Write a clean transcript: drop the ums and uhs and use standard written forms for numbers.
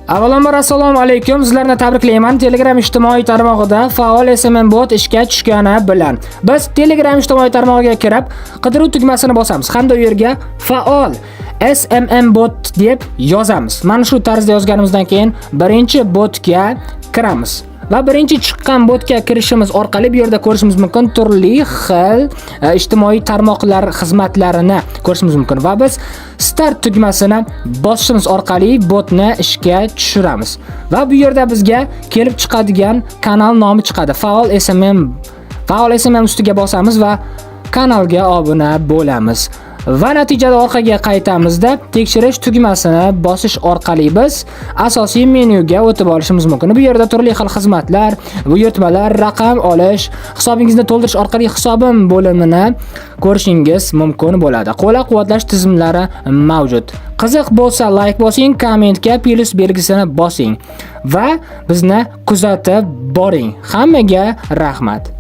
Avvalambor assalomu alaykum. Sizlarni tabriklayman. Telegram ijtimoiy tarmog'ida faol SMM bot ishga tushgani bilan. Biz Telegram ijtimoiy tarmog'iga kirib, qidiruv tugmasini bosamiz hamda u yerga faol SMM bot deb yozamiz. Mana shu tarzda yozganimizdan keyin birinchi botga kiramiz. Va birinchi chiqqan botga kirishimiz orqali bu yerda ko'rishimiz mumkin turli xil ijtimoiy tarmoqlar xizmatlarini ko'rishimiz mumkin va biz start tugmasini bosishimiz orqali botni ishga tushiramiz. Va bu yerda bizga kelib chiqadigan kanal nomi chiqadi. Faol SMM ustiga bosamiz va kanalga obuna bo'lamiz. Va natijada orqaga qaytamizda tekshirish tugmasini bosish orqali biz asosiy menyuga o'tib olishimiz mumkin. Bu yerda turli xil xizmatlar, buyurtmalar, raqam olish, hisobingizni to'ldirish orqali hisobim bo'limini ko'rishingiz mumkin bo'ladi. Qo'llab-quvvatlash tizimlari mavjud. Qiziq bo'lsa like bosing, kommentga plus belgisini bosing va bizni kuzatib boring. Hammaga rahmat.